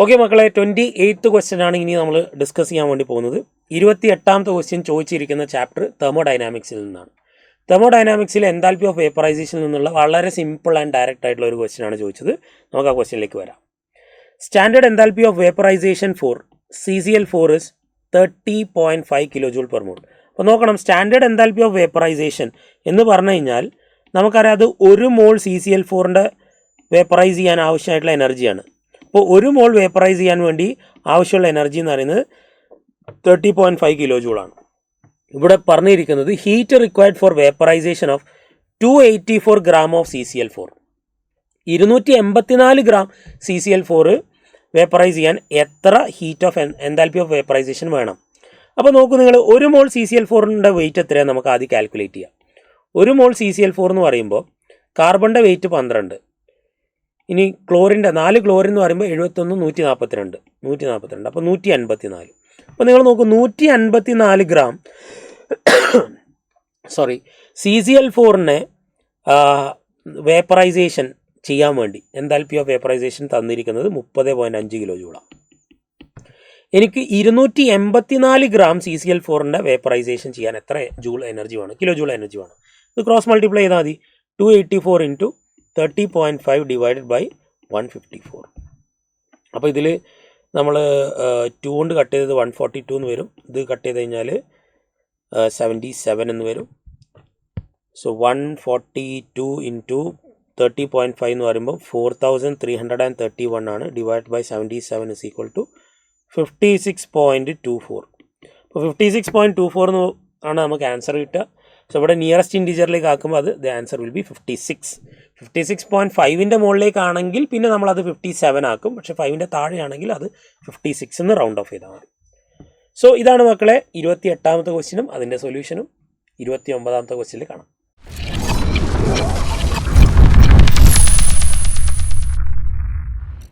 Okay മക്കളെ, 28th question ആണ് ഇനി നമ്മൾ ഡിസ്കസ് ചെയ്യാൻ വേണ്ടി പോകുന്നത്. 28ാമത്തെ ക്വസ്റ്റ്യൻ ചോദിച്ചിരിക്കുന്ന ചാപ്റ്റർ തെർമോഡൈനാമിക്സിൽ നിന്നാണ്. തെർമോഡൈനാമിക്സിൽ എൻതാൽപ്പി ഓഫ് വേപ്പറൈസേഷനിൽ നിന്നുള്ള വളരെ സിമ്പിൾ ആൻഡ് ഡയറക്റ്റ് ആയിട്ടുള്ള ഒരു ക്വസ്റ്റ്യൻ ആണ് ചോദിച്ചത്. നമുക്ക് ആ ക്വസ്റ്റ്യനിലേക്ക് വരാം. Standard enthalpy of vaporisation for CCl4 is 30.5 kJ per mole. അപ്പോൾ നോക്കണം, സ്റ്റാൻഡേർഡ് എൻതാൽപ്പി ഓഫ് വേപ്പറൈസേഷൻ എന്ന് പറഞ്ഞു കഴിഞ്ഞാൽ നമുക്കറിയാം അത് 1 മോൾ CCl4ൻ്റെ വേപ്പറൈസ് ചെയ്യാൻ ആവശ്യമായിട്ടുള്ള എനർജിയാണ്. അപ്പോൾ 1 മോൾ വേപ്പറൈസ് ചെയ്യാൻ വേണ്ടി ആവശ്യമുള്ള എനർജി എന്ന് പറയുന്നത് 30.5 kJ ആണ്. ഇവിടെ പറഞ്ഞിരിക്കുന്നത് heat required for vaporisation of 284 gram of CCl4. 284 gram CCl4 vaporise ചെയ്യാൻ എത്ര heat of enthalpy of vaporisation വേണം? അപ്പോൾ നോക്കൂ നിങ്ങൾ, 1 മോൾ CCl4ൻ്റെ വെയിറ്റ് എത്രയാണ് നമുക്ക് ആദ്യം കാൽക്കുലേറ്റ് ചെയ്യാം. 1 മോൾ CCl4 എന്ന് പറയുമ്പോൾ കാർബണിൻ്റെ വെയിറ്റ് 12, ഇനി ക്ലോറിൻ്റെ 4 ക്ലോറിൻ എന്ന് പറയുമ്പോൾ 71, 142, അപ്പോൾ 154. അപ്പോൾ നിങ്ങൾ നോക്കൂ, 154 gram CCl4നെ വേപ്പറൈസേഷൻ ചെയ്യാൻ വേണ്ടി എൻതാൽപ്പി ഓഫ് വേപ്പറൈസേഷൻ തന്നിരിക്കുന്നത് 30.5 kJ. എനിക്ക് 284 gram CCl4ൻ്റെ വേപ്പറൈസേഷൻ ചെയ്യാൻ എത്ര ജൂൾ എനർജി വേണം? കിലോ ജൂൾ എനർജി വേണം. ഇത് ക്രോസ് മൾട്ടിപ്ലൈ ചെയ്താൽ മതി. 284 into 30.5 divided by 154. അപ്പോൾ ഇതിൽ നമ്മൾ 2 കൊണ്ട് കട്ട് ചെയ്തത് 142 എന്ന് വരും. ഇത് കട്ട് ചെയ്ത് കഴിഞ്ഞാൽ 77 എന്ന് വരും. സോ 142 into 30.5 എന്ന് പറയുമ്പോൾ 4331 ആണ്. Divide by 77 is equal to 56.24. അപ്പോൾ 56.24 എന്ന് ആണ് നമുക്ക് ആൻസർ കിട്ടുക. സോ ഇവിടെ നിയറസ്റ്റ് ഇൻറ്റീജറിലേക്ക് ആക്കുമ്പോൾ അത് ദ ആൻസർ വിൽ ബി 56. 56.5ൻ്റെ മുകളിലേക്കാണെങ്കിൽ പിന്നെ നമ്മളത് 57 ആക്കും. പക്ഷേ 5ൻ്റെ താഴെയാണെങ്കിൽ അത് 56 എന്ന് റൗണ്ട് ഓഫ് ചെയ്താൽ മതി. സോ ഇതാണ് മക്കളെ 28ാമത്തെ ക്വസ്റ്റ്യനും അതിൻ്റെ സൊല്യൂഷനും. 29ാമത്തെ ക്വസ്റ്റ്യനിൽ കാണാം.